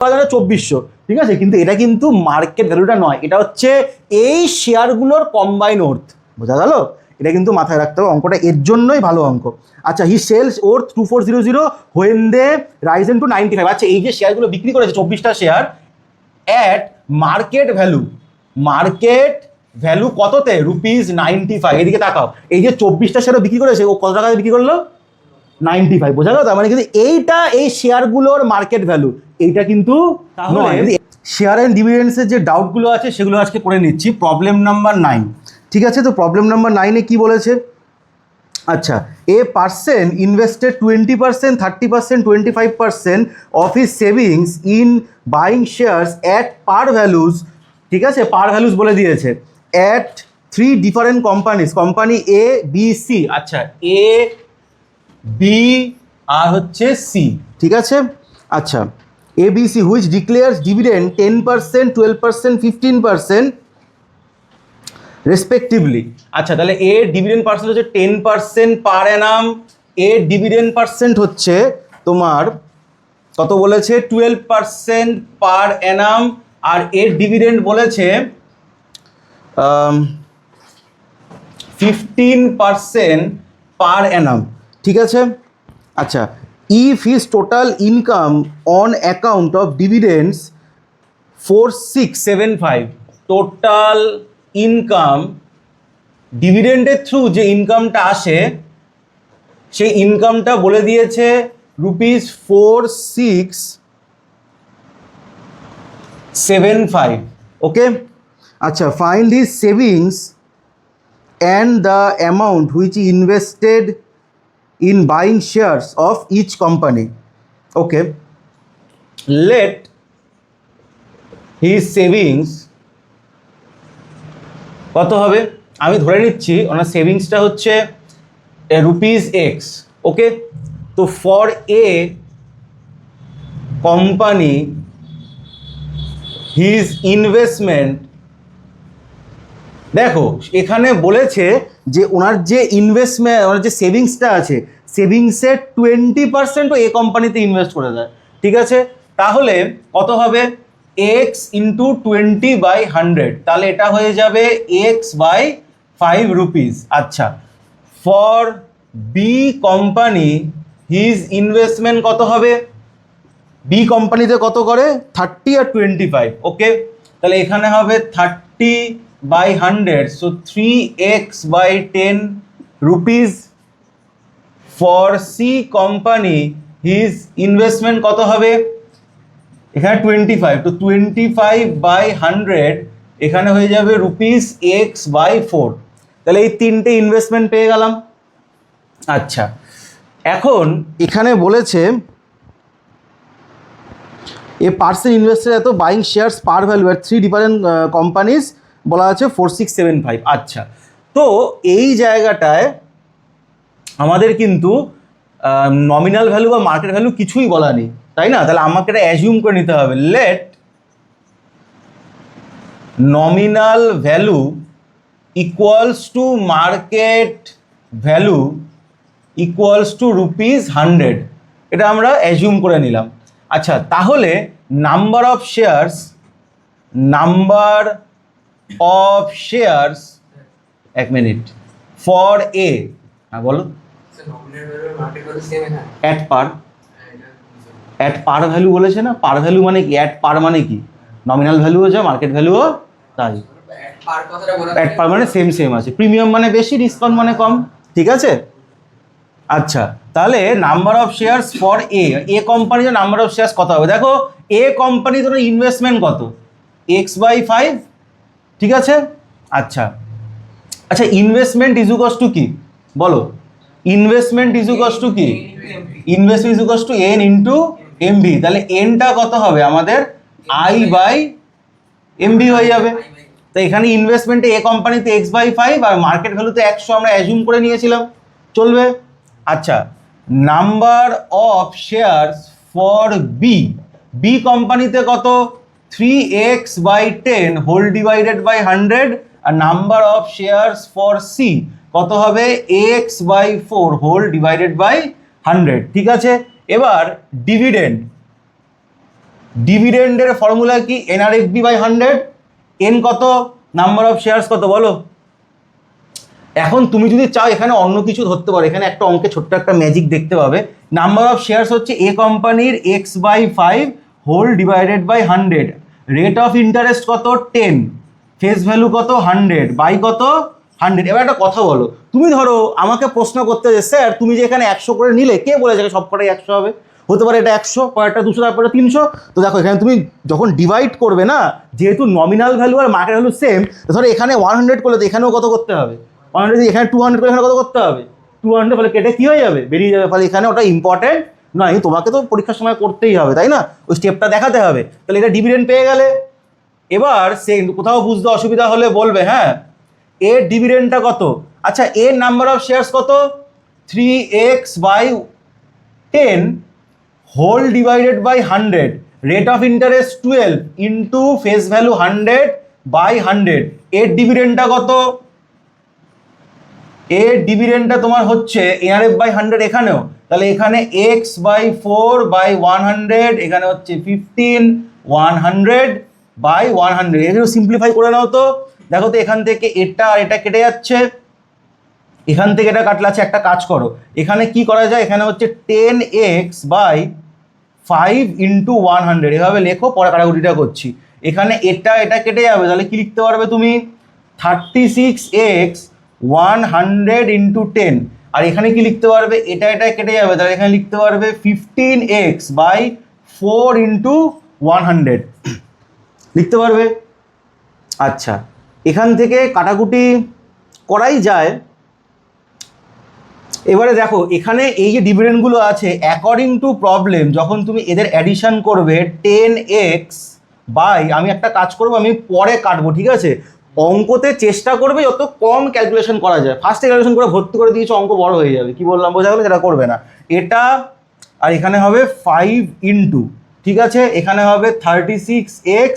2400, ঠিক আছে, কিন্তু এটা কিন্তু মার্কেট ভ্যালুটা নয়, এটা হচ্ছে এই শেয়ারগুলোর কম্বাইন ওর্থ। বোঝা গেল? এটা কিন্তু মাথায় রাখতে হবে, অঙ্কটা এর জন্যই ভালো অঙ্ক। আচ্ছা, he sells worth 2400 when they risen to 95। আচ্ছা, এই যে শেয়ারগুলো বিক্রি করেছে 24টা শেয়ার অ্যাট মার্কেট ভ্যালু কততে? ₹95। এদিকে তাকাও, এই যে 24টা শেয়ারও বিক্রি করেছে, ও কত টাকায় বিক্রি করলো? 95। বোঝা গেল? তার মানে কিন্তু এইটা এই শেয়ারগুলোর মার্কেট ভ্যালু, এইটা কিন্তু নয়। শেয়ার অ্যান্ড ডিভিডেন্ডসের যে ডাউটগুলো আছে সেগুলো আজকে করে নিচ্ছি। প্রবলেম নাম্বার 9, ঠিক আছে? তো প্রবলেম নাম্বার 9-এ কি বলেছে? আচ্ছা, a person invested 20%, 30%, 25% of his savings in buying shares at par values, ঠিক আছে, পার ভ্যালুজ বলে দিয়েছে, at 3 different companies, company A B C. আচ্ছা, এ বি আর হচ্ছে সি, ঠিক আছে? আচ্ছা, A B C which declares dividend 10%, 12%, 15% respectively. আচ্ছা, তাহলে এ ডিভিডেন্ড পার্সেন্ট হচ্ছে 10% per annum, A dividend percent হচ্ছে তোমার কত বলেছে? 12% পার অ্যানাম, আর এর ডিভিডেন্ড বলেছে 15% পার অ্যানাম, ঠিক আছে? আচ্ছা, if his total income on account of dividends 4675, total income ডিভিডেন্ডের থ্রু যে ইনকামটা আসে সেই ইনকামটা বলে দিয়েছে ₹4675। ওকে? আচ্ছা, find his savings and the amount which invested in buying shares of each company. Okay, let his savings কত হবে? আমি ধরে নিচ্ছি ওনার সেভিংসটা হচ্ছে ₹X। ওকে, তো for a company his investment, দেখো এখানে বলেছে যে ওনার যে ইনভেস্টমেন্ট, ওনার যে সেভিংসটা আছে, সেভিংসের 20% এ কোম্পানিতে ইনভেস্ট করে দেয়, ঠিক আছে? তাহলে কত হবে? x ইন্টু 20/100, তাহলে এটা হয়ে যাবে x/5 rupees। আচ্ছা, for B company his investment কত হবে? বি কোম্পানিতে কত করে? 30 আর 25। ওকে, তাহলে এখানে হবে 30/100, so 3x/10 rupees। For C company his investment কত হবে? এখানে 25, তো 25/100 এখানে হয়ে যাবে ₹x/4। তাহলে এই তিনটে ইনভেস্টমেন্ট পেয়ে গেলাম। আচ্ছা, এখন এখানে বলেছে এ পার্সন ইনভেস্টেড এত buying shares par value at 3 different companies, বলা আছে 4675। আচ্ছা, তো এই জায়গাটায় আমাদের কিন্তু নমিনাল ভ্যালু বা মার্কেট ভ্যালু কিছুই বলা নেই, তাই না? তাহলে আমাকে এটা অ্যাজিউম করে নিতে হবে, let nominal value equals to market value equals to ₹100, এটা আমরা অ্যাজিউম করে নিলাম। আচ্ছা, তাহলে নাম্বার অফ শেয়ার্স, এক মিনিট, ফর এ, হ্যাঁ বলো, অ্যাট পার ভ্যালু বলেছে না? পার ভ্যালু মানে কি? অ্যাট পার মানে কি? নমিনাল ভ্যালুও যা, মার্কেট ভ্যালুও তাই। অ্যাট পার মানে সেম আছে, প্রিমিয়াম মানে বেশি, ডিসকাউন্ট মানে কম, ঠিক আছে? আচ্ছা, তাহলে number of shares for a কোম্পানির নাম্বার অফ শেয়ার্স কত হবে? দেখো, এ কোম্পানির জন্য ইনভেস্টমেন্ট কত? x/5, ঠিক আছে? আচ্ছা, ইনভেস্টমেন্ট ইজ ইকুয়ালস টু কি বলো? ইনভেস্টমেন্ট ইজ ইকুয়ালস টু কি? Investment is equals two n into MV. তাহলে এনটা কত হবে আমাদের? I/MV হয়ে যাবে। তো এখানে ইনভেস্টমেন্টে এ কোম্পানিতে x/5 আর মার্কেট ভ্যালুতে 100 আমরা অ্যাজিউম করে নিয়েছিলাম, চলবে? আচ্ছা, number of shares for B কোম্পানিতে কত? 3x/10 হোল ডিভাইডেড বাই 100, আর number of shares for C কত হবে? x/4 হোল ডিভাইডেড বাই 100, ঠিক আছে? এবার ডিভিডেন্ড, ডিভিডেন্ডের ফর্মুলা কি? এনআরএফবি বাই 100। এন কত, নাম্বার অফ শেয়ারস কত বলো। এখন তুমি যদি চাও এখানে অন্য কিছু ধরতে পারো, এখানে একটা অঙ্কে ছোট্ট একটা ম্যাজিক দেখতে পাবে। নাম্বার অফ শেয়ারস হচ্ছে এ কোম্পানির x/5 whole divided by 100, rate of interest কত 10, ফেস ভ্যালু কত 100 বাই কত 100। এবার একটা কথা বলো, তুমি ধরো আমাকে প্রশ্ন করতে যে স্যার তুমি যে এখানে 100 করে নিলে, কে বলেছে সব কটাই 100 হবে? হতে পারে এটা 100, পরেরটা 200, তারপরে 300। তো দেখো এখানে তুমি যখন ডিভাইড করবে না, যেহেতু নমিনাল ভ্যালু আর মার্কেট ভ্যালু সেম, ধরো এখানে 100 করলে তো এখানেও কত করতে হবে 100, এখানে 200 করে এখানে কত করতে হবে 200, ফলে কেটে কী হয়ে যাবে, বেরিয়ে যাবে। ফলে এখানে ওটা ইম্পর্টেন্ট নয়, তোমাকে তো পরীক্ষার সময় করতেই হবে, তাই না? ওই স্টেপটা দেখাতে হবে। তাহলে এটা ডিভিডেন্ড পেয়ে গেলে। এবার সে কোথাও বুঝতে অসুবিধা হলে বলবে, হ্যাঁ এর ডিভিডেন্ডটা কত? আচ্ছা এর নাম্বার অফ শেয়ার্স কত? 3x/10 whole divided by 100, rate of interest 12 into face value 100 by 100। এর ডিভিডেন্ডটা কত? এর ডিভিডেন্ডটা তোমার হচ্ছে এনআরএফ বাই 100 এখানেও, তাহলে এখানে x/4 বাই 100, এখানে হচ্ছে 15 100 বাই 100। এগুলো সিম্পলিফাই করে নাও তো। দেখো তো এখান থেকে এটা আর এটা কেটে যাচ্ছে, এখান থেকে এটা কাটলে আছে। একটা কাজ করো, এখানে কি করা যায়, এখানে হচ্ছে 10x/5 ইন্টু 100, এভাবে লেখো, পরে কাটাকুটিটা করছি। এখানে এটা এটা কেটে যাবে, তাহলে কি লিখতে পারবে তুমি 36x 100 ইন্টু 10। আর এখানে কি লিখতে পারবে, এটা এটা কেটে যাবে, তাহলে এখানে লিখতে পারবে 15x/4 ইন্টু 100 লিখতে পারবে। আচ্ছা এখান থেকে কাটাকুটি করাই যায়। এবারে দেখো এখানে এই যে ডিভিডেন্ডগুলো আছে, অ্যাকর্ডিং টু প্রবলেম যখন তুমি এদের অ্যাডিশন করবে 10x বাই, আমি একটা কাজ করবো, আমি পরে কাটবো, ঠিক আছে? অঙ্কতে চেষ্টা করবে যত কম ক্যালকুলেশন করা যায়। ফার্স্টে ক্যালকুলেশন করে ভর্তি করে দিয়েছো, অঙ্ক বড় হয়ে যাবে। কি বললাম বোঝা গেলো? সেটা করবে না। এটা আর এখানে হবে 5 ইন্টু, ঠিক আছে, এখানে হবে 36x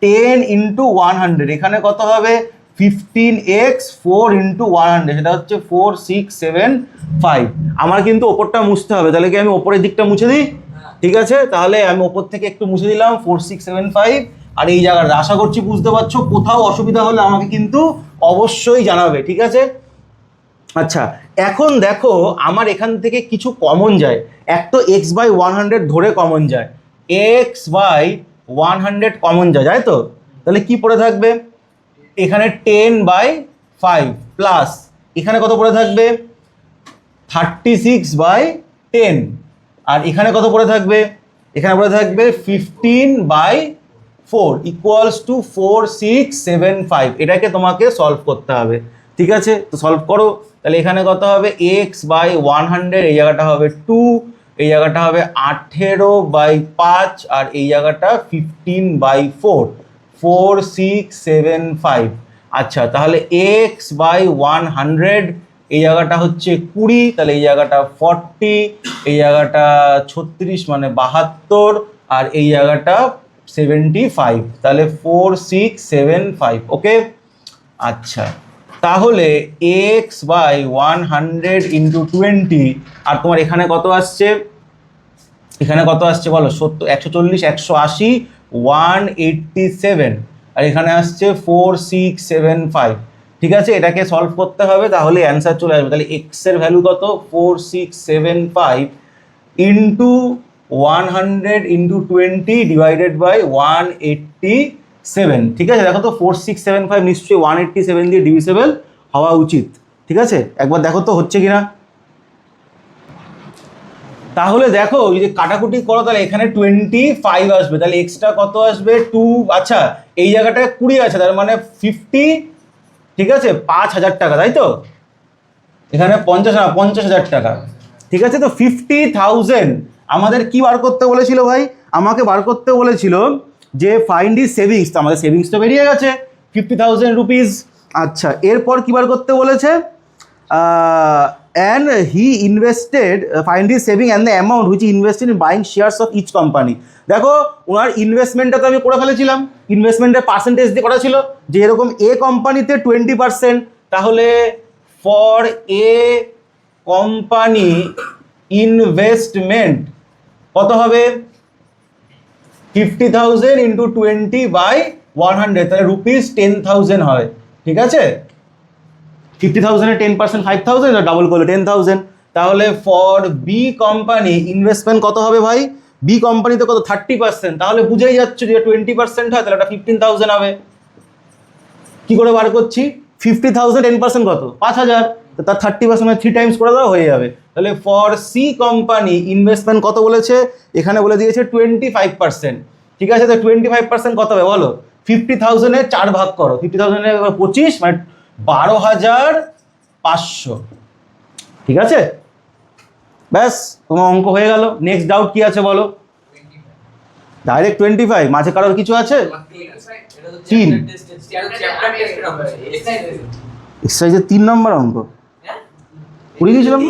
10 ইন্টু 100, এখানে কত হবে 15x 4 ইন্টু 100, সেটা হচ্ছে 4675। আমার কিন্তু ওপরটা মুছতে হবে, তাহলে কি আমি ওপরের দিকটা মুছে দিই? ঠিক আছে, তাহলে আমি ওপর থেকে একটু মুছে দিলাম 4675। আর এই জায়গাটা আশা করছি বুঝতে পারছো। কোথাও অসুবিধা হলে আমাকে কিন্তু অবশ্যই জানাবে, ঠিক আছে? আচ্ছা এখন দেখো আমার এখান থেকে কিছু কমন যায়। এক তো x/100 ধরে কমন যায়, x/100 কমন যায়, যায় তো? তাহলে কি পড়ে থাকবে, এখানে 10/5 প্লাস এখানে কত পড়ে থাকবে 36/10, আর এখানে কত পড়ে থাকবে, এখানে পড়ে থাকবে 15/4 ইকুয়ালস টু 4675। এটাকে তোমাকে সলভ করতে হবে, ঠিক আছে? তো সলভ করো। তাহলে এখানে কত হবে x/100, এই জায়গাটা হবে 2, এই জায়গাটা হবে 18/5, আর এই জায়গাটা 15/4, 4675। আচ্ছা তাহলে x/100, এই জায়গাটা হচ্ছে 20, তাহলে এই জায়গাটা 40, এই জায়গাটা 36 মানে 72, আর এই জায়গাটা 75, তাহলে 4675। ওকে আচ্ছা তাহলে x/100 ইন্টু 20, আর তোমার এখানে কত আসছে, এখানে কত আসছে বলো, 70 140 180 187, আর এখানে আসছে 4675। ঠিক আছে, এটাকে সলভ করতে হবে, তাহলে অ্যান্সার চলে আসবে। তাহলে এক্স এর ভ্যালু কত 4675 ইন্টু 100 ইন্টু 20 ডিভাইডেড বাই 187। ঠিক আছে, দেখো তো 4675 নিশ্চয়ই 187 দিয়ে ডিভিসেবল হওয়া উচিত। ঠিক আছে, একবার দেখো তো হচ্ছে কিনা। তাহলে দেখো এই যে কাটাকুটি করো, তাহলে এখানে 25 আসবে, তাহলে এক্সট্রা কত আসবে 2। আচ্ছা এই জায়গাটায় 20 আছে, তার মানে 50। ঠিক আছে, 5000 টাকা, তাই তো? এখানে 50,000 টাকা। ঠিক আছে, তো 50,000 আমাদের কি বার করতে বলেছিল ভাই? আমাকে বার করতে বলেছিল যে ফাইন্ড ইজ সেভিংস। তো আমাদের সেভিংস তো বেরিয়ে গেছে 50,000 রুপিস। আচ্ছা এরপর কি বার করতে বলেছে? and he invested find his saving and the amount which he invested in buying shares of each company। দেখো ওনার ইনভেস্টমেন্টটা তো আমি করে ফেলেছিলাম, ইনভেস্টমেন্টের পার্সেন্টেজ দিয়ে করা ছিল যে এরকম এ কোম্পানিতে 20%, তাহলে ফর এ কোম্পানি ইনভেস্টমেন্ট কত হবে 50,000 ইন্টু 20/100, তাহলে রুপিস 10,000 হয়, ঠিক আছে। 50,000 এর 10% 5,000, ডাবল করলে 10,000। তাহলে ফর বি কোম্পানি ইনভেস্টমেন্ট কত হবে ভাই? বি কোম্পানিতে কত? 30%। তাহলে বুঝেই যাচ্ছে যে 20% হয়, তাহলে ওটা 15,000 হবে। কি করে বার করছি? 50,000 10% কত? 5,000। তো তার 30% 3 টাইমস করে দেওয়া হয়ে যাবে। তাহলে ফর সি কোম্পানি ইনভেস্টমেন্ট কত বলেছে? এখানে বলে দিয়েছে 25%। ঠিক আছে, তো 25% কত হবে বলো? 50,000 এর 4 ভাগ করো, 50,000 এর 25 মানে 12,500। ঠিক আছে, ব্যাস তোমার অঙ্ক হয়ে গেল। নেক্সট ডাউট কি আছে বলো? ডাইরেক্ট 25? মাঝে কারোর কিছু আছে? 3 এক্সারসাইজের 3 নম্বর অঙ্ক করে দিয়েছিলাম।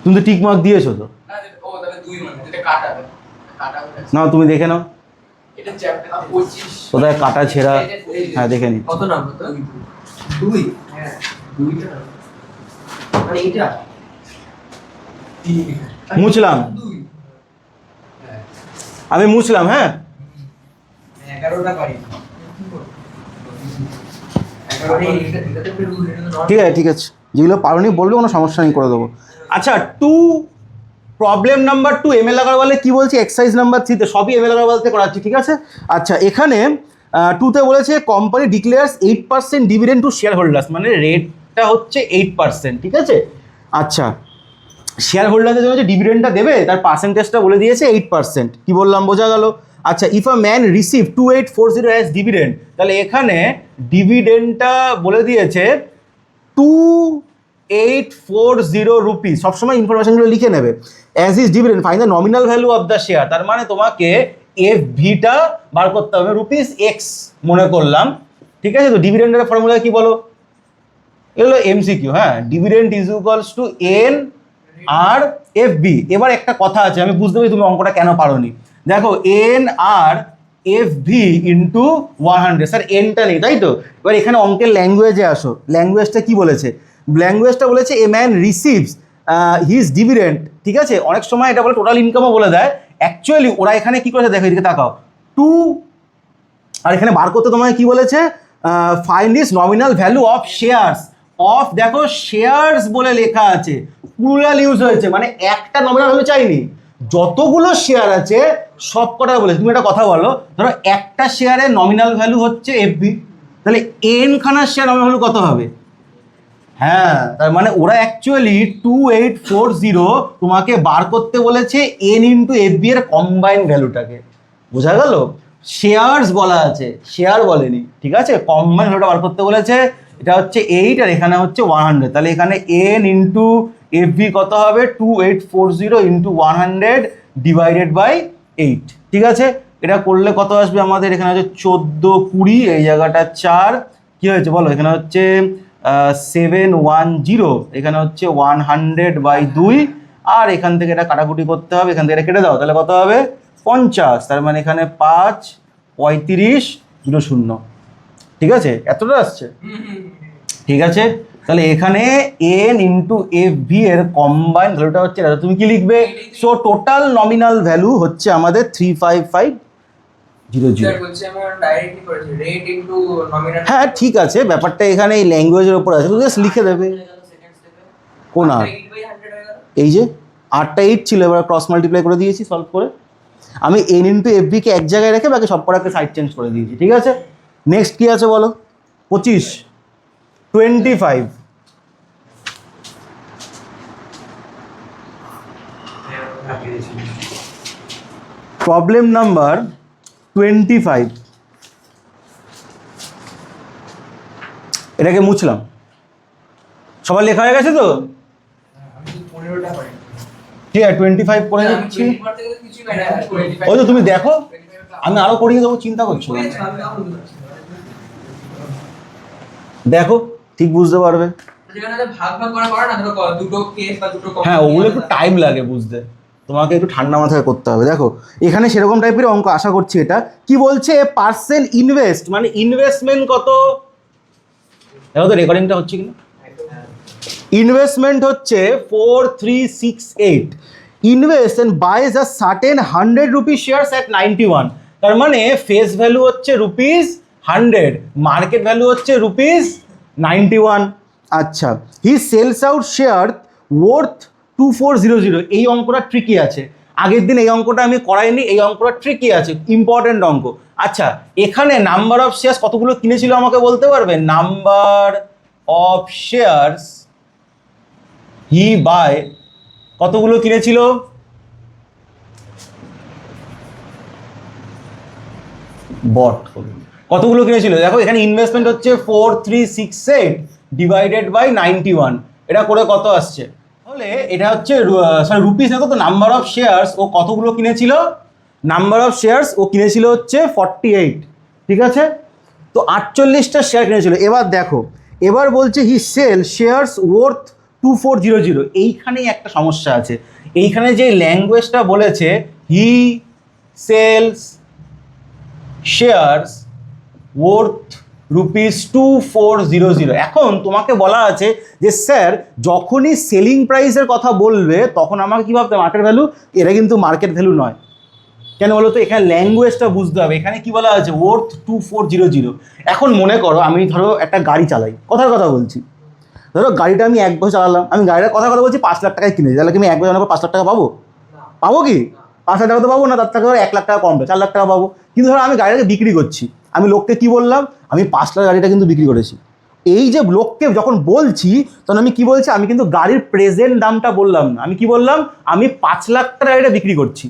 তুমি তো টিক মার্ক দিয়েছো তো। না তুমি দেখে নাও কোথায় কাটা ছেঁড়া। হ্যাঁ দেখে নি। কত নাম্বার তো? 2 হ্যাঁ 2টা মানে এটা 3 মুছলাম, আমি মুছলাম। হ্যাঁ 11টা পারি। ঠিক আছে ঠিক আছে, যেগুলো পারোনি বলবে, কোনো সমস্যা নেই, করে দেবো। আচ্ছা, প্রবলেম নাম্বার 2 এমএল আগারওয়ালে কি বলছি? এক্সারসাইজ নাম্বার 3 তে সবই এমএল আগারওয়ালতে করাচ্ছি, ঠিক আছে। আচ্ছা, এখানে 2তে বলেছে company declares 8% dividend to share holders, মানে রেটটা হচ্ছে 8%, ঠিক আছে। আচ্ছা, শেয়ার হোল্ডারদের জন্য যে ডিভিডেন্ডটা দেবে তার পার্সেন্টেজটা বলে দিয়েছে 8%। কি বললাম, বোঝা গেল? আচ্ছা, if a man receive 2840 as dividend, তাহলে এখানে ডিভিডেন্ডটা বলে দিয়েছে 2840 রুপিস। সবসময় ইনফরমেশনগুলো লিখে নেবে। As is dividend find the nominal value of the share, তার মানে তোমাকে এফ ভিটা বার করতে হবে, রুপিস এক্স মনে করলাম, ঠিক আছে। তো ডিভিডেন্ডের ফর্মুলা কি বলো? এগুলো এমসিকিউ। হ্যাঁ, dividend is equals to N R F B. এবার একটা কথা আছে, আমি বুঝতে পারি তুমি অঙ্কটা কেন পারোনি। দেখো, N R F V into 100, sir এনটা নেই তাই তো। এবার এখানে অঙ্কের ল্যাঙ্গুয়েজে আসো। ল্যাঙ্গুয়েজটা কি বলেছে? ল্যাঙ্গুয়েজটা বলেছে a man receives his dividend, ঠিক আছে। অনেক সময় এটা বলে টোটাল ইনকামও বলে দেয়। অ্যাকচুয়ালি ওরা এখানে কি করেছে দেখো, এদিকে তাকাও। আর এখানে বার করতে তোমাকে কি বলেছে? Find is nominal value of shares. Of দেখো শেয়ার্স বলে লেখা আছে, প্লুরাল ইউজ হয়েছে, মানে একটা নমিনাল ভ্যালু চাইনি, যতগুলো শেয়ার আছে সব কটা বলেছে। তুমি একটা কথা বলো, ধরো একটা শেয়ারের নমিনাল ভ্যালু হচ্ছে এফবি, তাহলে এন খানার শেয়ার নমিনাল ভ্যালু কত হবে? হ্যাঁ, তার মানে ওরা অ্যাকচুয়ালি 2840 তোমাকে বার করতে বলেছে এন ইন্টু এফবি এর কম্বাইন ভ্যালুটাকে। বোঝা গেল? শেয়ার্স বলা আছে, শেয়ার বলেনি, ঠিক আছে। কম্বাইন ভ্যালুটা বার করতে বলেছে, এটা হচ্ছে 8 আর এখানে হচ্ছে 100, তাহলে এখানে এন ইন্টু এফবি কত হবে? 2840 ইন্টু 100 ডিভাইডেড বাই 8, ঠিক আছে। এটা করলে কত আসবে আমাদের? এখানে হচ্ছে 1420, এই জায়গাটা 4, কি হয়েছে বলো? এখানে হচ্ছে 710, এখানে হচ্ছে 100/2, আর এখান থেকে এটা কাটাকুটি করতে হবে, এখান থেকে এটা কেটে দাও, তাহলে কত হবে? 50। তার মানে এখানে 5 35 0, ঠিক আছে। এতটা আসছে, ঠিক আছে। তাহলে এখানে এন ইন্টু এফ ভি এর কম্বাইন ভ্যালুটা হচ্ছে এটা। তুমি কি লিখবে? সো টোটাল নমিনাল ভ্যালু হচ্ছে আমাদের 35500। হ্যাঁ ঠিক আছে, ব্যাপারটা এখানে এই ল্যাঙ্গুয়েজের উপর আছে, তুমি জাস্ট লিখে দেবে। কোন আর? এই যে 8টা 8 ছিল, এবার ক্রস মাল্টিপ্লাই করে দিয়েছি সলভ করে। আমি এন ইন্টু এফ বিকে এক জায়গায় রেখে বাকি সব কটাকে সাইড চেঞ্জ করে দিয়েছি, ঠিক আছে। নেক্সট কি আছে বলো? 25 প্রবলেম নাম্বার 25। এটাকে মুছলাম, সবার লেখা হয়ে গেছে তো? ঠিক আছে, 25 করে দিচ্ছি। ওই তো তুমি দেখো, আমি আরো করিয়ে দেবো, চিন্তা করছো না। দেখো ঠিক বুঝতে পারবে। হ্যাঁ, ওগুলো একটু টাইম লাগে বুঝতে, তোমাকে একটু ঠান্ডা মাথায় করতে হবে। দেখো এখানে সেরকম টাইপের অঙ্ক আশা করছি। এটা কি বলছে? পার্সেল ইনভেস্ট, মানে ইনভেস্টমেন্ট কত? দেখো তো রেকর্ডিংটা হচ্ছে কিনা। ইনভেস্টমেন্ট হচ্ছে 4368, invest and buys a certain 100 rupee shares at 91। তার মানে ফেস ভ্যালু হচ্ছে ₹100, মার্কেট ভ্যালু হচ্ছে ₹91। আচ্ছা, he sales out share worth 2400। এই অঙ্কটা ট্রিকি আছে, আগের দিন এই অঙ্কটা আমি করাইনি, এই অঙ্কটা ট্রিকি আছে, ইম্পর্টেন্ট অঙ্ক। আচ্ছা, এখানে নাম্বার অফ শেয়ার্স কতগুলো কিনেছিল আমাকে বলতে পারবে? Number of shares he buy কতগুলো কিনেছিল? বট কতগুলো কিনেছিল? দেখো এখানে ইনভেস্টমেন্ট হচ্ছে 4368 ডিভাইডেড বাই 91, এটা করে কত আসছে? তাহলে এটা হচ্ছে সরি রুপিস না, তো নাম্বার অফ শেয়ার্স ও কতগুলো কিনেছিল? নাম্বার অফ শেয়ার্স ও কিনেছিল হচ্ছে 48, ঠিক আছে? তো 48টা শেয়ার কিনেছিল। এবার দেখো, এবার বলছে হি সেল শেয়ার্স ওয়ার্থ 2400। এইখানেই একটা সমস্যা আছে, এইখানে যে ল্যাঙ্গুয়েজটা বলেছে হি সেলস শেয়ার্স ওয়ার্থ ₹2400। এখন তোমাকে বলা আছে যে স্যার যখনই সেলিং প্রাইসের কথা বলবে তখন আমাকে কী ভাবতে, মার্কেট ভ্যালু? এটা কিন্তু মার্কেট ভ্যালু নয়। কেন বলো তো? এখানে ল্যাঙ্গুয়েজটা বুঝতে হবে। এখানে কি বলা আছে? ওয়ার্থ 2400। এখন মনে করো আমি ধরো একটা গাড়ি চালাই, কথার কথা বলছি, ধরো গাড়িটা আমি 1 বছর চালালাম, আমি গাড়িটার কথা বলছি 5 লাখ টাকায় কিনেছি, তাহলে কি আমি 1 বছর পর 5 লাখ টাকা পাবো? পাবো কি? 5 লাখ টাকা তো পাবো না, তার থেকে ধরো 1 লাখ টাকা কমবে, 4 লাখ টাকা পাবো। কিন্তু ধরো আমি গাড়িটাকে বিক্রি করছি, আমি লোককে কি বললাম? আমি 5 লাখ গাড়িটা কিন্তু বিক্রি করেছি। এই যে লোককে যখন বলছি তখন আমি কি বলছি? আমি কিন্তু গাড়ির প্রেজেন্ট দামটা বললাম না, আমি কি বললাম? আমি 5 লাখ টাকা গাড়িটা বিক্রি করছি।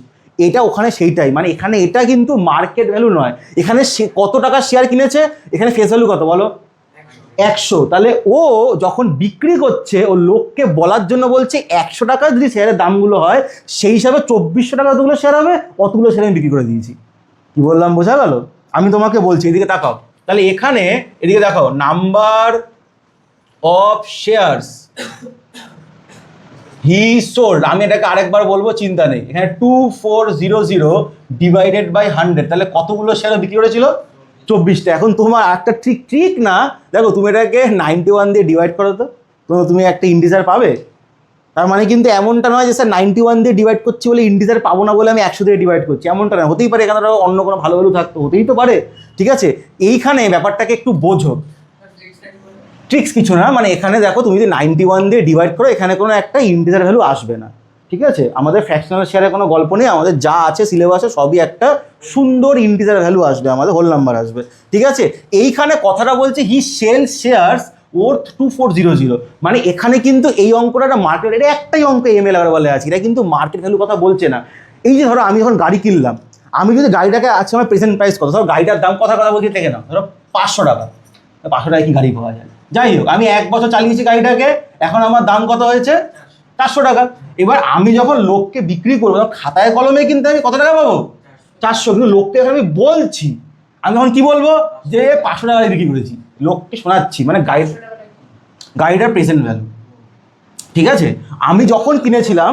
এটা ওখানে সেইটাই, মানে এখানে এটা কিন্তু মার্কেট ভ্যালু নয়। এখানে কত টাকা শেয়ার কিনেছে, এখানে ফেস ভ্যালু কত বলো? 100। তাহলে ও যখন বিক্রি করছে ও লোককে বলার জন্য বলছে 100 টাকা যদি শেয়ারের দামগুলো হয়, সেই হিসাবে 2400 টাকা কতগুলো শেয়ার হবে, অতগুলো শেয়ার আমি বিক্রি করে দিয়েছি। কি বললাম বোঝা গেল? আমি তোমাকে বলছি, এদিকে তাকাও, তাহলে এখানে এদিকে দেখাও, number of shares he sold, আমি এটাকে আরেকবার বলবো, চিন্তা নেই। এখানে 2400 ডিভাইডেড বাই 100, তাহলে কতগুলো শেয়ার বিক্রি করেছিল? 24টা। এখন তোমার একটা ট্রিক না, দেখো তুমি এটাকে 91 দিয়ে ডিভাইড করো তো তুমি একটা ইন্টিজার পাবে। তার মানে কিন্তু এমনটা নয় যে স্যার 91 দিয়ে ডিভাইড করছি বলে ইন্টিজার পাবো না বলে আমি 100 দিয়ে ডিভাইড করছি, এমনটা না। হতেই পারে এখানে অন্য কোনো ভালো ভ্যালু থাকতো, হতেই তো পারে, ঠিক আছে? এইখানে ব্যাপারটাকে একটু বোঝো। ট্রিক্স কিছু না, মানে এখানে দেখো তুমি যদি 91 দিয়ে ডিভাইড করো, এখানে কোনো একটা ইন্টিজার ভ্যালু আসবে না, ঠিক আছে? আমাদের ফ্র্যাকশনাল শেয়ারে কোনো গল্প নেই, আমাদের যা আছে সিলেবাসে সবই একটা সুন্দর ইন্টিজার ভ্যালু আসবে, আমাদের হোল নাম্বার আসবে, ঠিক আছে? এইখানে কথাটা বলছে হি সেল শেয়ার্স ওর্থ 2400, মানে এখানে কিন্তু এই অঙ্কটা একটা মার্কেট, এটা একটাই অঙ্ক এমএল বলে আছে, এটা কিন্তু মার্কেট ভ্যালু কথা বলছে না। এই যে ধরো আমি যখন গাড়ি কিনলাম, আমি যদি গাড়িটাকে আজকে আমার প্রেজেন্ট প্রাইস কত, ধরো গাড়িটার দাম কথা বলছি থেকে না, ধরো 500 টাকা, 500 টাকায় কি গাড়ি পাওয়া যায়? যাই হোক, আমি 1 বছর চালিয়েছি গাড়িটাকে, এখন আমার দাম কত হয়েছে? 400 টাকা। এবার আমি যখন লোককে বিক্রি করবো, খাতায় কলমে কিন্তু আমি কত টাকা পাবো? 400। কিন্তু লোককে এখন আমি বলছি, আমি এখন কি বলবো? যে 500 টাকায় বিক্রি করেছি, লোককে শোনাচ্ছি, মানে গাড়িটার প্রেজেন্ট ভ্যালু, ঠিক আছে? আমি যখন কিনেছিলাম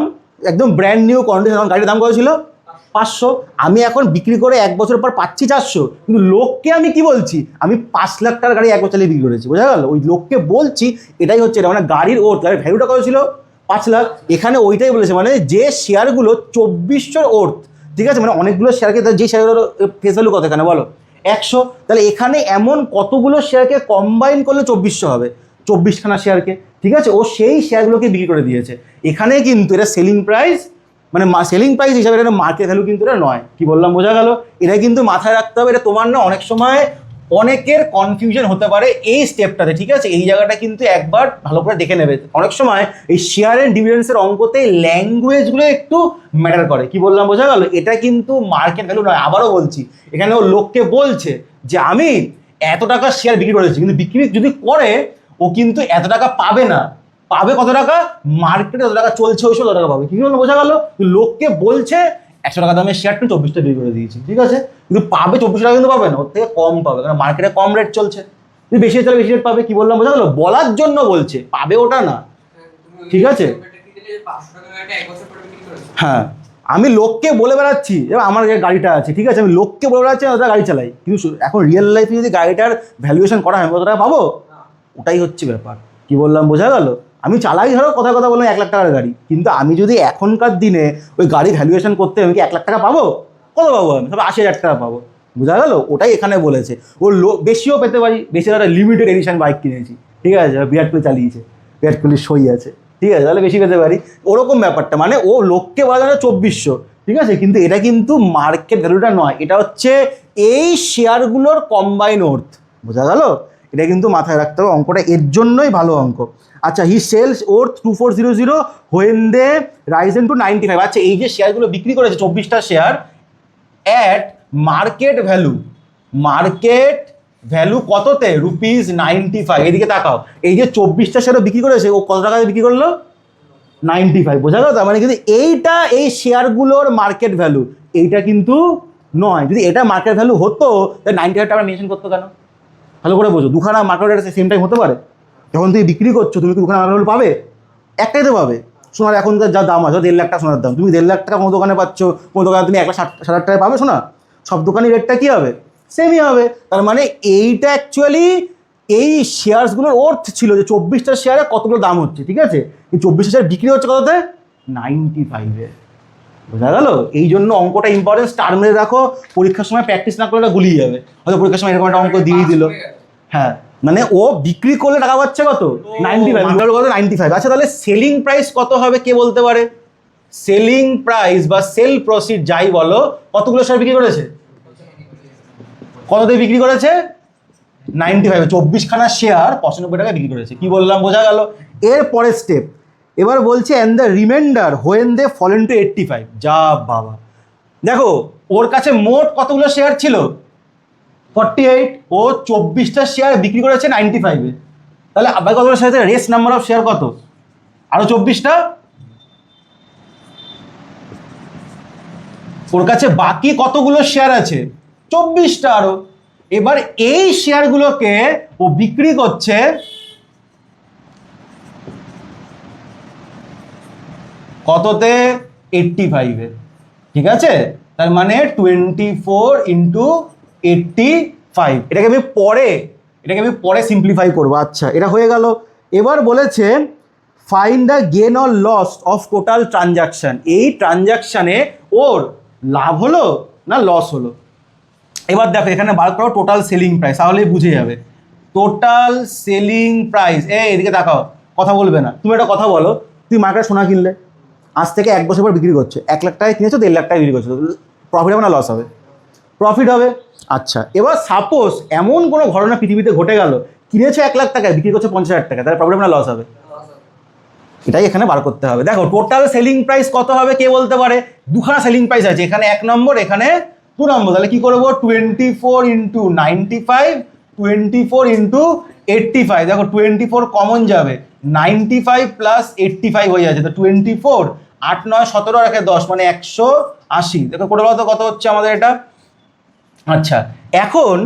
একদম ব্র্যান্ড নিউ কন্ডিশন, তখন গাড়ির দাম কত ছিল? 500। আমি এখন বিক্রি করে 1 বছর পর পাচ্ছি 400, কিন্তু লোককে আমি কি বলছি? আমি 5 লাখ টাকার গাড়ি 1 বছর বিক্রি করেছি, বোঝা গেল? ওই লোককে বলছি, এটাই হচ্ছে এটা, মানে গাড়ির ওর গাড়ির ভ্যালুটা কত ছিল? 5 লাখ। এখানে ওইটাই বলেছে, মানে যে শেয়ারগুলো 2400 ওর্থ, ঠিক আছে? মানে অনেকগুলো শেয়ারকে, যে শেয়ারগুলোর ফেস ভ্যালু কত এখানে বলো? 100। তাহলে এখানে এমন কতগুলো শেয়ারকে কম্বাইন করলে 2400 হবে? 24খানা শেয়ারকে, ঠিক আছে? ও সেই শেয়ারগুলোকে বিক্রি করে দিয়েছে। এখানে কিন্তু এটা সেলিং প্রাইস, মানে সেলিং প্রাইস হিসাবে এটা মার্কেট ভ্যালু কিন্তু এটা নয়। কি বললাম বোঝা গেল? এটা কিন্তু মাথায় রাখতে হবে, এটা তোমার না অনেক সময় অনেকের কনফিউশন হতে পারে এই স্টেপটাতে, ঠিক আছে? এই জায়গাটা কিন্তু একবার ভালো করে দেখে নেবে। অনেক সময় এই শেয়ার এন্ড ডিভিডেন্ডসের অঙ্কতে ল্যাঙ্গুয়েজগুলো একটু ম্যাটার করে। কি বললাম বোঝা গেল? এটা কিন্তু মার্কেট ভ্যালু নয়। আবারও বলছি, এখানে ও লোককে বলছে যে আমি এত টাকা শেয়ার বিক্রি করেছি, কিন্তু বিক্রি যদি করে ও কিন্তু এত টাকা পাবে না, পাবে কত টাকা? মার্কেটে কত টাকা চলছে ওই 100 টাকা পাবে। কি বলবো বোঝা গেল? লোককে বলছে 100 টাকা দামের শেয়ারটা 24টা বিক্রি করে দিয়েছি, ঠিক আছে? কিন্তু পাবে 24 টাকা কিন্তু পাবে না, ওর থেকে কম পাবে, কারণ মার্কেটে কম রেট চলছে। যদি বেশি তাহলে বেশি রেট পাবে। কি বললাম বোঝা গেল? বলার জন্য বলছে, পাবে ওটা না, ঠিক আছে? হ্যাঁ, আমি লোককে বলে বেড়াচ্ছি এবার আমার গাড়িটা আছে, ঠিক আছে? আমি লোককে বলে বেড়াচ্ছি ওটা গাড়ি চালাই, কিন্তু এখন রিয়েল লাইফে যদি গাড়িটার ভ্যালুয়েশন করা হয় কত টাকা পাবো? ওটাই হচ্ছে ব্যাপার। কি বললাম বোঝা গেল? আমি চালাই ধরো কথা কথা বললাম 1 লাখ টাকার গাড়ি, কিন্তু আমি যদি এখনকার দিনে ওই গাড়ি ভ্যালুয়েশন করতে আমি কি 1 লাখ টাকা পাবো? কত পাবো? আমি তবে 80,000 টাকা পাবো। বোঝা গেল? ওটাই এখানে বলেছে। ও বেশিও পেতে পারি, বেশি একটা লিমিটেড এডিশন বাইক কিনেছি, ঠিক আছে, বিরাট কোহলি চালিয়েছে, বিরাট কোহলির সই আছে, ঠিক আছে, তাহলে বেশি পেতে পারি, ওরকম ব্যাপারটা। মানে ও লোককে বলা যায় 2400, ঠিক আছে, কিন্তু এটা কিন্তু মার্কেট ভ্যালুটা নয়, এটা হচ্ছে এই শেয়ারগুলোর কম্বাইন ওর্থ। বোঝা গেল? এটা কিন্তু মাথায় রাখতে হবে, অঙ্কটা এর জন্যই ভালো অঙ্ক। আচ্ছা, he sells worth 2400 when they risen to 95। আচ্ছা, এই যে শেয়ারগুলো বিক্রি করেছে 24টা শেয়ার অ্যাট মার্কেট ভ্যালু কততে? ₹95। এদিকে তাকাও, এই যে 24টা শেয়ারও বিক্রি করেছে ও কত টাকায় বিক্রি করলো? 95। বোঝা গেল? তার মানে কিন্তু এইটা এই শেয়ারগুলোর মার্কেট ভ্যালু, এইটা কিন্তু নয়। যদি এটা মার্কেট ভ্যালু হতো তাহলে 95 টাকা মেনশন করতো কেন? ভালো করে বোঝো, দুখানা মার্কেট ভ্যালু সেম টাইম হতে পারে? যখন তুমি বিক্রি করছো তুমি কি দুখানা মার্কেট ভ্যালু পাবে? একটাই তো পাবে। সোনার এখনকার যা দাম আছে 1.5 লাখ টাকা সোনার দাম, তুমি 1.5 লাখ টাকা কোনো দোকানে পাচ্ছ, কোনো দোকানে তুমি 1,60,000 টাকায় পাবে সোনা? সব দোকানের রেটটা কী হবে? সেমই হবে। তার মানে এইটা অ্যাকচুয়ালি এই শেয়ারসগুলোর অর্থ ছিল যে 24টা শেয়ারে কতগুলো দাম হচ্ছে, ঠিক আছে, এই 24টা শেয়ার বিক্রি হচ্ছে কততে? 95-এ। বোঝা গেল? এই জন্য অঙ্কটা ইম্পর্টেন্স, স্টার মেরে রাখো, পরীক্ষার সময় প্র্যাকটিস না করলে গুলিয়ে যাবে, হয়তো পরীক্ষার সময় এরকম একটা অঙ্ক দিয়েই দিল। হ্যাঁ, মানে ও বিক্রি করলে টাকা পাচ্ছে কত? 95। কত? 95। আচ্ছা, তাহলে সেলিং প্রাইস কত হবে কে বলতে পারে? সেলিং প্রাইস বা সেল প্রসিড যাই বলো, কতগুলো শেয়ার বিক্রি করেছে? কততে বিক্রি করেছে? 95। 24খানা শেয়ার 95 টাকায় বিক্রি করেছে। কি বললাম? বোঝা গেল? এর পরের স্টেপ এবার বলছে and the reminder when they fallen to 85। যা বাবা, দেখো ওর কাছে মোট কতগুলো শেয়ার ছিল? 48। ও 24টা শেয়ার বিক্রি করেছে 95-এ, তাহলে আবার কতগুলো শেয়ার আছে? রেস নাম্বার অফ শেয়ার কত? আরো 24টা। ওর কাছে বাকি কতগুলো শেয়ার আছে? 24টা আরো। এবার এই শেয়ারগুলোকে ও বিক্রি করছে কততে? 85-এ, ঠিক আছে, তার মানে 24 ইন্টু 85। এটাকে আমি পরে সিম্পলিফাই করবো। আচ্ছা, এটা হয়ে গেল। এবার বলেছে find the gain or loss of total transaction. এই ট্রানজাকশানে ওর লাভ হলো না লস হলো? এবার দেখো এখানে বার করো টোটাল সেলিং প্রাইস, তাহলেই বুঝে যাবে। টোটাল সেলিং প্রাইস, এদিকে তাকাও, কথা বলবে না, তুমি একটা কথা বলো, তুমি মার্কেটে সোনা কিনলে, আজ থেকে 1 বছর পর বিক্রি করছো, 1 লাখ টাকায় কিনেছো, 1.5 লাখ টাকায় বিক্রি করছো, প্রফিট হবে না লস হবে? প্রফিট হবে। আচ্ছা, এবার সাপোজ এমন কোনো ঘটনা পৃথিবীতে ঘটে গেল, কিনেছো 1 লাখ টাকায়, বিক্রি করছো 50,000 টাকা, তাহলে প্রফিট হবে না লস হবে? এটাই এখানে বার করতে হবে। দেখো টোটাল সেলিং প্রাইস কত হবে কে বলতে পারে? দুখানা সেলিং প্রাইস আছে, এখানে 1 নম্বর, এখানে 2 নম্বর। তাহলে কি করবো? 24 ইন্টু 95, 24 ইন্টু 85। দেখো 24 কমন যাবে, 95 প্লাস 85 হয়ে যাচ্ছে, তো 24, 8 9 17 আর 10 মানে 180। দেখো করে বলো তো কত হচ্ছে আমাদের এটা। আচ্ছা, এখন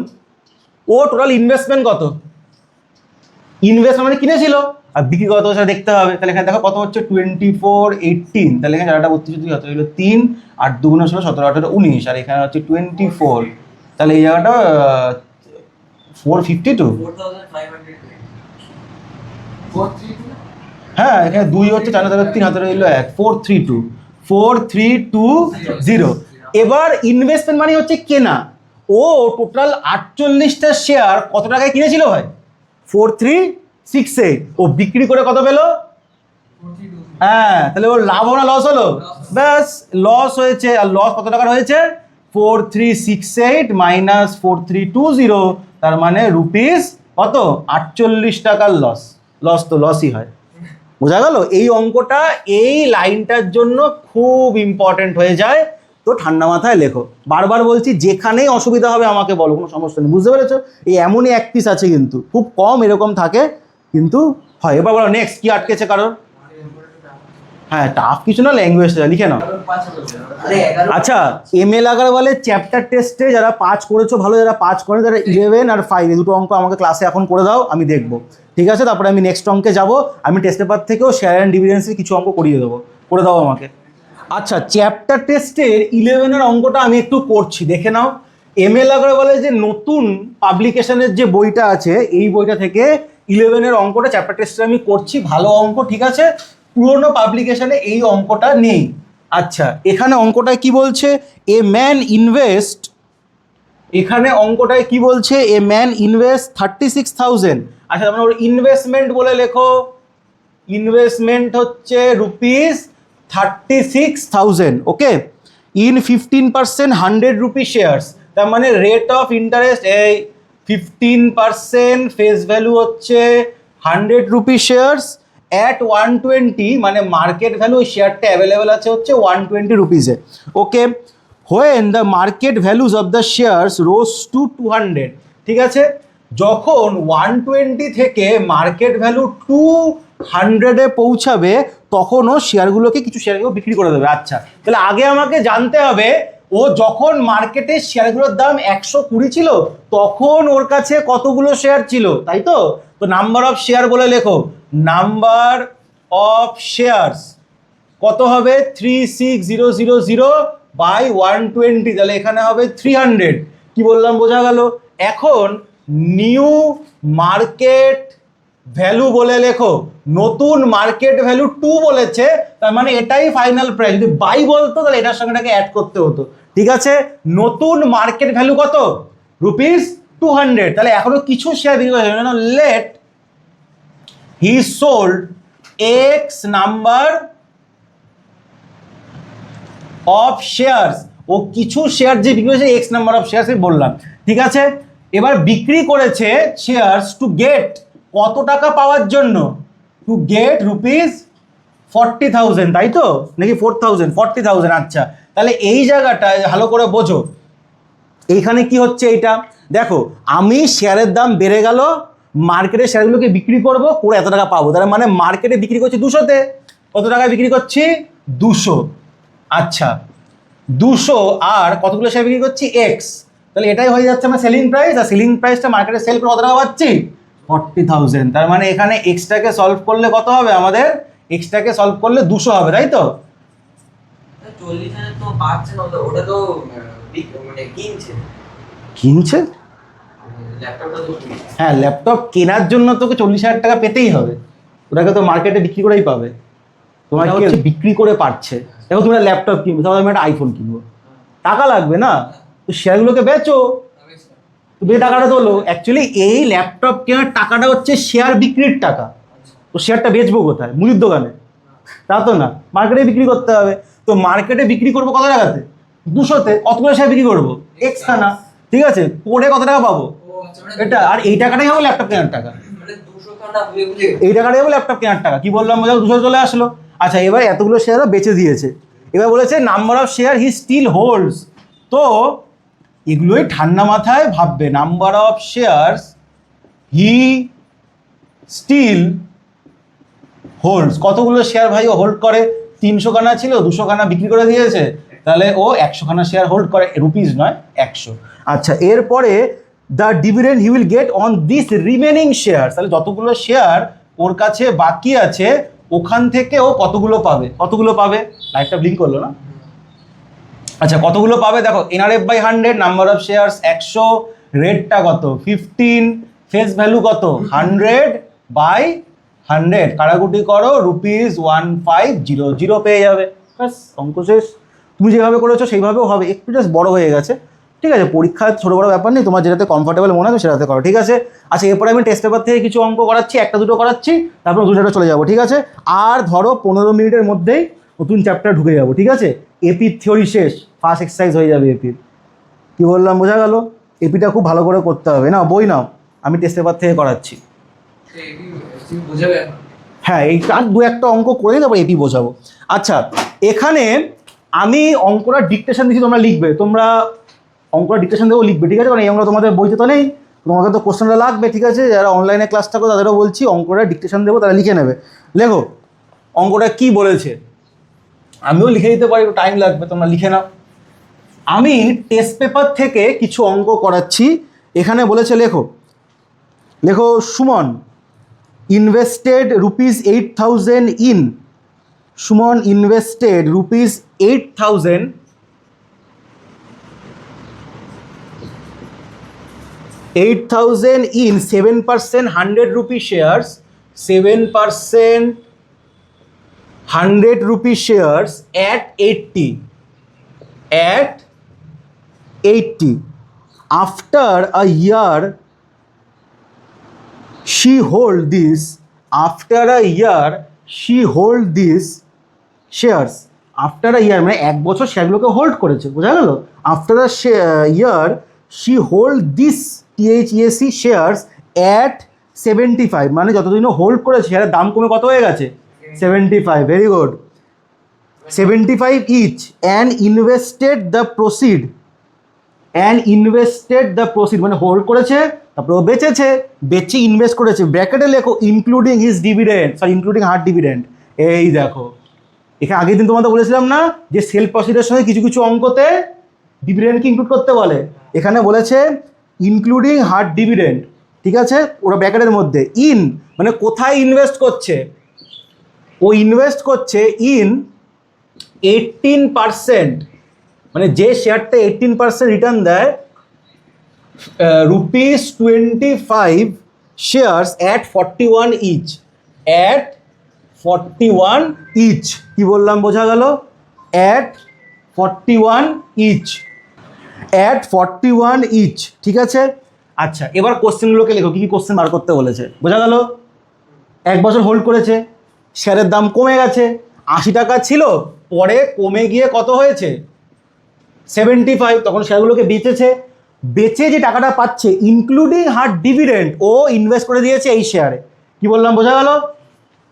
ও টোটাল ইনভেস্টমেন্ট কত? ইনভেস্টমেন্ট মানে কিনেছিল, আর বিক্রি কত সেটা দেখতে হবে। তাহলে এখানে দেখো কত হচ্ছে? 24 18, তাহলে এখানে 4টা 32 কত হলো? 3 আর 2 গুণ 16 17 18 19, আর এখানে হচ্ছে 24, তাহলে এই জায়গাটা 452। হ্যাঁ, এখানে 2 হচ্ছে, 4 হাতে 3 হাতে রইলো 1, 432 এবার ইনভেস্টমেন্ট মানে হচ্ছে কেনা। ও টোটাল 48টা শেয়ার কত টাকায় কিনেছিল ভাই? 4368। ও বিক্রি করে কত পেলো? হ্যাঁ, তাহলে ওর লাভ হলো না লস হলো? ব্যাস, লস হয়েছে। আর লস কত টাকার হয়েছে? 4368 মাইনাস 4320, তার মানে রুপিস কত? 48 টাকার লস। লস তো লসই হয়। বোঝা গেল? এই অঙ্কটা এই লাইনটার জন্য খুব ইম্পর্টেন্ট হয়ে যায়, তো ঠান্ডা মাথায় লেখো। বারবার বলছি, যেখানেই অসুবিধা হবে আমাকে বলো, কোনো সমস্যা নেই, বুঝতে পেরেছো? এই এমনই এক পিস আছে, কিন্তু খুব কম এরকম থাকে, কিন্তু হয়। এবার বলো নেক্সট কি আটকেছে কারোর? হ্যাঁ, টাফ কিছু না, ল্যাঙ্গুয়েজটা লিখে নাও। আচ্ছা, ML আগারওয়ালের চ্যাপ্টার টেস্টে যারা 5 করেছো ভালো, যারা 5 করে তারা 11 আর 5 এই দুটো অঙ্ক আমাকে ক্লাসে এখন করে দাও, আমি দেখবো, ঠিক আছে? তারপরে আমি নেক্সট অঙ্কে যাব, আমি টেস্ট পেপার থেকেও শেয়ার অ্যান্ড ডিভিডেন্সের কিছু অঙ্ক করিয়ে দেবো, করে দাও আমাকে। আচ্ছা, চ্যাপ্টার টেস্টের 11-এর অঙ্কটা আমি একটু করছি, দেখে নাও। ML আগারওয়ালের যে নতুন পাবলিকেশনের যে বইটা আছে, এই বইটা থেকে 11-এর অঙ্কটা চ্যাপ্টার টেস্টে আমি করছি, ভালো অঙ্ক, ঠিক আছে। পুরোনো পাবলিকেশনে এই অঙ্কটা নেই। আচ্ছা, এখানে অঙ্কটায় কি বলছে, এ ম্যান ইনভেস্ট, এখানে অঙ্কটায় কি বলছে, এ ম্যান ইনভেস্ট 36,000। আচ্ছা, তোমরা ওর ইনভেস্টমেন্ট বলে লেখো, ইনভেস্টমেন্ট হচ্ছে ₹36,000, ওকে, ইন 15% 100 রুপি শেয়ার্স। তার মানে রেট অফ ইন্টারেস্ট এই 15%, ফেস ভ্যালু হচ্ছে 100 রুপি শেয়ার্স, অ্যাট 120, মানে মার্কেট ভ্যালু ওই শেয়ারটা অ্যাভেলেবেল আছে হচ্ছে 120 রুপিসে, okay. When the market values of the shares rose to 200, ঠিক আছে, যখন 120 থেকে মার্কেট ভ্যালু 200-এ পৌঁছাবে তখনও শেয়ারগুলোকে, কিছু শেয়ারগুলো বিক্রি করে দেবে। আচ্ছা, তাহলে আগে আমাকে জানতে হবে ও যখন মার্কেটে শেয়ারগুলোর দাম 120 ছিল তখন ওর কাছে কতগুলো শেয়ার ছিল, তাই তো। তো নাম্বার অফ শেয়ার বলে লেখো, নাম্বার অফ শেয়ার্স কত হবে, 36,000 বাই 120, তাহলে এখানে হবে 300। কি বললাম, বোঝা গেল। এখন নিউ মার্কেট ভ্যালু বলে লেখো, নতুন মার্কেট ভ্যালু 2 বলেছে, তার মানে এটাই ফাইনাল প্রাইস। যদি বাই বলতো তাহলে এটার সঙ্গে এটাকে অ্যাড করতে হতো, ঠিক আছে। নতুন মার্কেট ভ্যালু কত, ₹200, তাহলে এখনো কিছু শেয়ার বিক্রি করেছে, let he sold X number of shares, ও কিছু শেয়ার যে বিক্রি করেছে এক্স নাম্বার অফ শেয়ার্স বললাম, ঠিক আছে। এবার বিক্রি করেছে শেয়ার্স টু গেট, কত টাকা পাওয়ার জন্য, টু গেট ₹40,000, তাই তো, নাকি 4,000, 40,000। আচ্ছা, তাহলে এই জায়গাটায় ভালো করে বোঝো, এইখানে কি হচ্ছে, এইটা দেখো, আমি শেয়ারের দাম বেড়ে গেল, মার্কেটে শেয়ারগুলোকে বিক্রি করবো করে এত টাকা পাবো, তার মানে মার্কেটে বিক্রি করছি 200-তে, কত টাকায় বিক্রি করছি, 200। আচ্ছা, 200 আর কতগুলো শেয়ার বিক্রি করছি, এক্স, তাহলে এটাই হয়ে যাচ্ছে আমার সেলিং প্রাইস, আর সেলিং প্রাইসটা মার্কেটে সেল করে কত টাকা পাচ্ছি, 40,000। তার মানে এখানে এক্সটাকে সলভ করলে কত হবে আমাদের, এক্সটাকে সলভ করলে 200 হবে, তাই তো। 40,000 তো পাচ্ছে না, ওটা তো মানে কিনছে, কিনছে, ল্যাপটপটা তো কিনছে। হ্যাঁ, ল্যাপটপ কেনার জন্য তোকে 40,000 টাকা পেতেই হবে, ওটাকে তো মার্কেটে বিক্রি করেই পাবে, তোমার কি হচ্ছে বিক্রি করে পাচ্ছে। দেখো, তুমি একটা ল্যাপটপ কিনবে, তাহলে আমি একটা আইফোন কিনবো, টাকা লাগবে না, তো শেয়ারগুলোকে বেচো, তুমি টাকাটা তোলো। অ্যাকচুয়ালি এই ল্যাপটপ কেনার টাকাটা হচ্ছে শেয়ার বিক্রির টাকা, তো শেয়ারটা বেচবো কোথায়, মুদির দোকানে, তা তো না, মার্কেটে বিক্রি করতে হবে। তো মার্কেটে বিক্রি করবো কত টাকাতে, 200-তে, কতগুলো শেয়ার বিক্রি করবো, এক্স খানা, ঠিক আছে, করে কত টাকা পাবো এটা, আর এই টাকাটাই হবে ল্যাপটপ কেনার টাকা, মানে 200 খানা বুঝে এই টাকাটাই হবে ল্যাপটপ কেনার টাকা। কি বললাম, বোঝা, 200 চলে আসলো। আচ্ছা, এবার এতগুলো শেয়ারও বেচে দিয়েছে, এবার বলেছে number of share he still holds, তো এগুলোই ঠান্ডা মাথায় ভাববে, number of shares he still holds, কতগুলো শেয়ার ভাই ও হোল্ড করে, 300 খানা ছিল, 200 খানা বিক্রি করে দিয়েছে, তাহলে ও 100 খানা শেয়ার হোল্ড করে, রুপিস নয়, 100। আচ্ছা, এরপরে the dividend he will get on this remaining share, তাহলে যতগুলো শেয়ার ওর কাছে বাকি আছে ওখান থেকে ও কতগুলো পাবে, কতগুলো পাবে, লাইটটা ব্লিঙ্ক করলো না। আচ্ছা, কতগুলো পাবে দেখো, NRF by 100, number of shares 100, রেটটা কত 15, ফেস ভ্যালু কত 100 বাই 100, কাটাকুটি করো, ₹1500 পেয়ে যাবে, ব্যাস অঙ্ক শেষ। তুমি যেভাবে করেছো সেইভাবেও হবে, একটু জাস্ট বড় হয়ে গেছে, ঠিক আছে। পরীক্ষায় ছোটো বড়ো ব্যাপার নেই, তোমার যেটাতে কমফর্টেবল মনে হয় সেটাতে করো, ঠিক আছে। আচ্ছা, এরপরে আমি টেস্ট পেপার থেকে কিছু অঙ্ক করাচ্ছি, একটা দুটো করাচ্ছি, তারপর নতুন চ্যাপ্টার চলে যাবো, ঠিক আছে। আর ধরো 15 মিনিটের মধ্যেই নতুন চ্যাপ্টার ঢুকে যাবো, ঠিক আছে। এপির থিওরি শেষ, ফার্স্ট এক্সারসাইজ হয়ে যাবে এপির। কি বললাম, বোঝা গেল। এপিটা খুব ভালো করে করতে হবে, না বই নাও, আমি টেস্ট পেপার থেকে করাচ্ছি। বুঝাবে, হ্যাঁ, এই আর দু একটা অঙ্ক করে তারপর এপি বোঝাবো। আচ্ছা, এখানে আমি অঙ্কটা ডিকটেশন দিচ্ছি, তোমরা লিখবে, তোমরা অঙ্কটা ডিকটেশন দেবো, লিখবে, ঠিক আছে। কারণ এই অঙ্ক তোমাদের বইতে তো নেই, তোমাকে তো কোশ্চেনটা লাগবে, ঠিক আছে। যারা অনলাইনে ক্লাস থাকো তাদেরও বলছি, অঙ্কটা ডিকটেশন দেবো, তারা লিখে নেবে। লেখো অঙ্কটা কি বলেছে, আমিও লিখে দিতে পারি, একটু টাইম লাগবে, তোমরা লিখে নাও। আমি টেস্ট পেপার থেকে কিছু অঙ্ক করাচ্ছি। এখানে বলেছে লেখো, লেখো Suman invested ₹8,000 in, Suman invested ₹8,000 8,000 in 7% 100 rupee shares, 7% 100 rupee shares at 80. At 80. After a year, she hold this. After a year, she hold this shares. After a year মানে এক বছর শেয়ারগুলোকে হোল্ড করেছে, বোঝা গেল? After a year she hold this THESC shares at 75, মানে যতদিন hold করেছে শেয়ারের দাম কমে কত হয়ে গেছে? 75, very good. 75 each and invested the proceed, মানে হোল্ড করেছে তারপরে ও বেচেছে, বেচে ইনভেস্ট করেছে, ব্র্যাকেটে লেখো including his dividend, sorry including her dividend. এই দেখো এখানে আগের দিন তোমাদের বলেছিলাম না যে সেল প্রসিডের সঙ্গে কিছু কিছু অঙ্কতে ডিভিডেন্ডকে ইনক্লুড করতে বলে, এখানে বলেছে ইনক্লুডিং হার ডিভিডেন্ড, ঠিক আছে? ওরা ব্র্যাকেটের মধ্যে ইন মানে কোথায় ইনভেস্ট করছে, ও ইনভেস্ট করছে ইন 18%, মানে যে শেয়ারটা 18% রিটার্ন দেয়, ₹25 shares at 41 each, at 41 each, কি বললাম বোঝা গেল? অ্যাট 41 ইচ, অ্যাট 41 ইচ, ঠিক আছে? আচ্ছা এবার কোশ্চেনগুলোকে লেখো, কী কী কোশ্চেন বার করতে বলেছে, বোঝা গেল? এক বছর হোল্ড করেছে, শেয়ারের দাম কমে গেছে, 80 টাকা ছিল, পরে কমে গিয়ে কত হয়েছে? 75, তখন শেয়ারগুলোকে বেচেছে, বেচে যে টাকাটা পাচ্ছে ইনক্লুডিং হার ডিভিডেন্ড ও ইনভেস্ট করে দিয়েছে এই শেয়ারে, কি বললাম বোঝা গেল?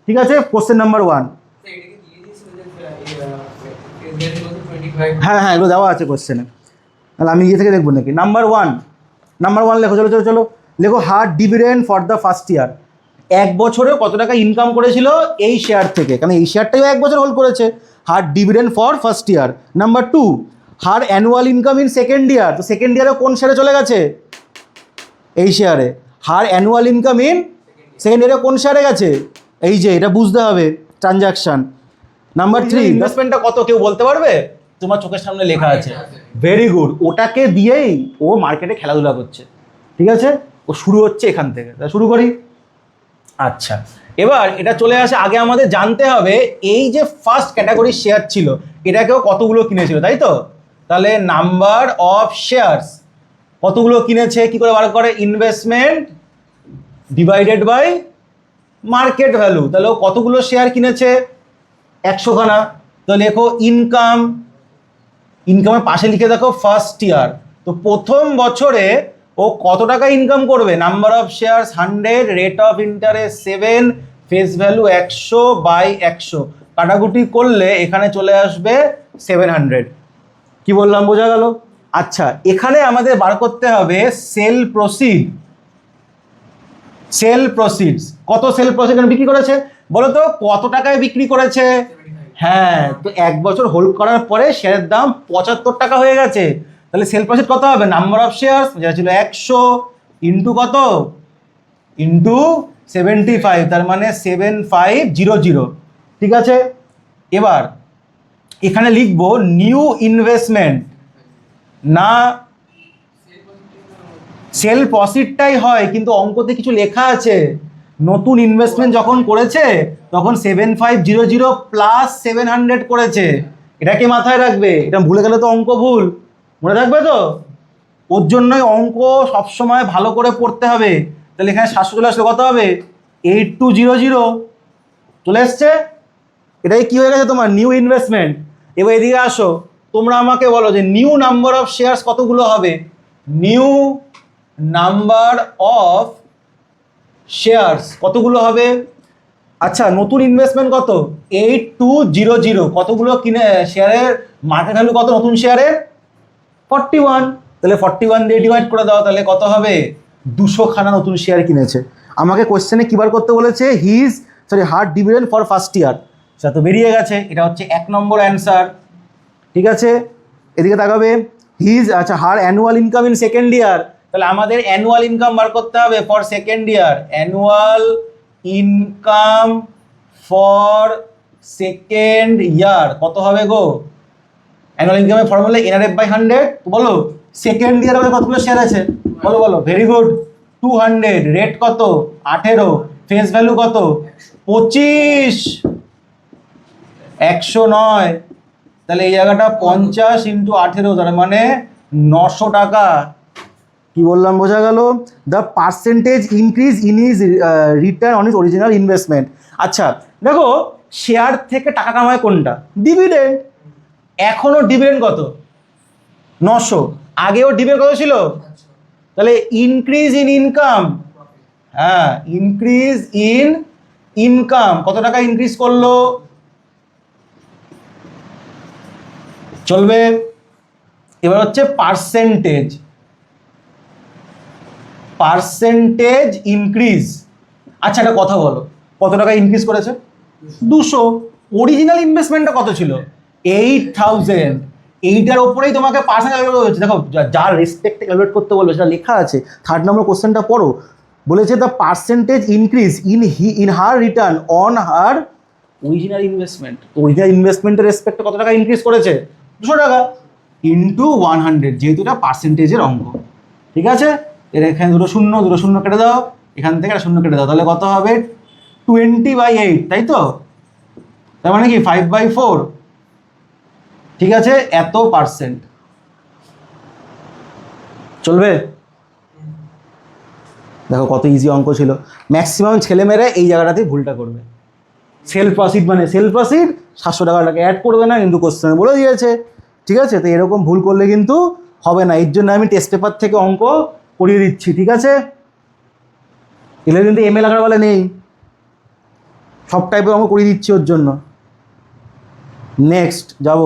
ঠিক আছে, কোশ্চেন নাম্বার 1। হ্যাঁ হ্যাঁ এগুলো দেওয়া আছে কোশ্চেনে, তাহলে আমি ইয়ে থেকে দেখবো নাকি? নাম্বার ওয়ান লেখো, চলো চলো চলো লেখো her dividend for the first year, এক বছরে কত টাকা ইনকাম করেছিল এই শেয়ার থেকে, কারণ এই শেয়ারটাও এক বছর হোল্ড করেছে। Her dividend for first year. Number 2 her annual income in second year, তো সেকেন্ড ইয়ারে কোন শেয়ারে চলে গেছে? এই শেয়ারে। Her annual income in second ইয়ারে কোন শেয়ারে গেছে? এই যে এটা বুঝতে হবে, ট্রানজাকশন। নাম্বার 3 ইনভেস্টমেন্টটা কত কেউ বলতে পারবে? তোমার চোখের সামনে লেখা আছে, ভেরি গুড, ওটাকে দিয়েই ও মার্কেটে খেলাধুলা করছে, ঠিক আছে? ও শুরু হচ্ছে এখান থেকে, তা শুরু করি। আচ্ছা এবার এটা চলে আসে, আগে আমাদের জানতে হবে এই যে ফার্স্ট ক্যাটাগরির শেয়ার ছিল এটাকেও কতগুলো কিনেছিল, তাই তো? তাহলে নাম্বার অফ শেয়ারস, কতগুলো কিনেছে কি করে বার করে? Investment divided by market value, তাহলে ও কতগুলো শেয়ার কিনেছে? 100 খানা। তো লেখো ইনকাম, ইনকামের পাশে লিখে দেখো ফার্স্ট ইয়ার, তো প্রথম বছরে ও কত টাকা ইনকাম করবে? Number of shares 100, rate of interest 7, face value 100 by 100, কাটাকুটি করলে এখানে চলে আসবে 700। কি বললাম বোঝা গেল? আচ্ছা এখানে আমাদের বার করতে হবে সেল প্রসিড, সেল প্রসিডস, কত সেল প্রসিড বিক্রি করেছে বলো তো, কত টাকায় বিক্রি করেছে? হ্যাঁ, তো এক বছর হোল্ড করার পরে শেয়ারের দাম 75 টাকা হয়ে গেছে, তাহলে সেল প্রসিড কত হবে? নাম্বার অফ শেয়ারস যেটা ছিল 100 ইন্টু কত? ইন্টু 75, তার মানে 7500, ঠিক আছে? এবার এখানে লিখবো নিউ ইনভেস্টমেন্ট, না সেল প্রসিডটাই হয় কিন্তু অঙ্কতে কিছু লেখা আছে, নতুন ইনভেস্টমেন্ট যখন করেছে তখন 7500 প্লাস 700 করেছে, এটাকে মাথায় রাখবে, এটা ভুলে গেলে তো অঙ্ক ভুল, মনে রাখবে তো? ওর জন্যই অঙ্ক সবসময় ভালো করে পড়তে হবে। তাহলে এখানে 700 চলে আসলে কত হবে? 8200 চলে এসছে, এটাই কি হয়ে গেছে তোমার নিউ ইনভেস্টমেন্ট। এবার এদিকে আসো, তোমরা আমাকে বলো যে নিউ নাম্বার অফ শেয়ারস কতগুলো হবে? নিউ নাম্বার অফ শেয়ারস কতগুলো হবে? আচ্ছা নতুন ইনভেস্টমেন্ট কত? 8200, কতগুলো কিনে শেয়ারের মার্কেট ভ্যালু কত নতুন শেয়ারের? 41, তাহলে 41 দিয়ে ডিভাইড করে দাও, তাহলে কত হবে? 200 খানা নতুন শেয়ার কিনেছে। আমাকে কোশ্চেনে কি বার করতে বলেছে? হার ডিভিডেন্ড ফর ফার্স্ট ইয়ার, সেটা তো বেরিয়ে গেছে, এটা হচ্ছে 1 নম্বর অ্যান্সার, ঠিক আছে? এদিকে তাকাবে আচ্ছা her annual income in second year, তাহলে আমাদের অ্যানুয়াল ইনকাম বার করতে হবে for second year, annual income for second year কত হবে গো? অ্যানুয়াল ইনকামের ফর্মুলা NRF/100, বলো সেকেন্ড ইয়ার আমাদের কতগুলো শেয়ার আছে? বলো বলো, ভেরি গুড। 200, রেট কত? 18, ফেস ভ্যালু কত? 25, 100 নয়, তাহলে এই জায়গাটা 50 ইন্টু 18, তার মানে 900 টাকা। কি বললাম বোঝা গেল? The percentage increase in is written on is original investment. আচ্ছা দেখো, শেয়ার থেকে টাকা কামায় কোনটা? ডিভিডেন্ড। এখনো ডিভিডেন্ড কত? 900। আগেও ডিভিডেন্ড কত ছিল? তাহলে ইনক্রিজ ইন ইনকাম, হ্যাঁ ইনক্রিজ ইন ইনকাম কত টাকা ইনক্রিজ করলো? চলবে। এবার হচ্ছে পার্সেন্টেজ, পার্সেন্টেজ ইনক্রিজ। আচ্ছা একটা কথা বলো, কত টাকা ইনক্রিজ করেছে? 200। অরিজিনাল ইনভেস্টমেন্টটা কত ছিল? 8000। এইটার ওপরেই তোমাকে পার্সেন্ট ক্যালকুলেট হচ্ছে। দেখো যার রেসপেক্টে ক্যালকুলেট করতে বলবে সেটা লেখা আছে, 3rd নম্বর কোশ্চেনটা পড়ো। বলেছে the percentage increase in her return on her original investment. Original ইনভেস্টমেন্টের রেসপেক্টে কত টাকা ইনক্রিজ করেছে? 200 টাকা ইন্টু 100, যেহেতু এটা পার্সেন্টেজের অঙ্ক। ঠিক আছে, এর এখানে দুটো শূন্য কেটে দাও, এখান থেকে একটা শূন্য কেটে দাও, তাহলে কত হবে? 20/8, তাই তো? তার মানে কি 5/4। ঠিক আছে, এত পার্সেন্ট। চলবে? দেখো কত ইজি অঙ্ক ছিল। ম্যাক্সিমাম ছেলেমেয়েরা এই জায়গাটাতেই ভুলটা করবে। সেল প্রসিড মানে সেল প্রসিড, 700 টাকাটাকে অ্যাড করবে না, কিন্তু কোশ্চেনে বলে দিয়েছে। ঠিক আছে, তো এরকম ভুল করলে কিন্তু হবে না। এর জন্য আমি টেস্ট পেপার থেকে অঙ্ক করিয়ে দিচ্ছি। ঠিক আছে, এগুলো কিন্তু এমএল আকার বলে নেই, সব টাইপের অঙ্ক করিয়ে দিচ্ছি ওর জন্য। নেক্সট যাব।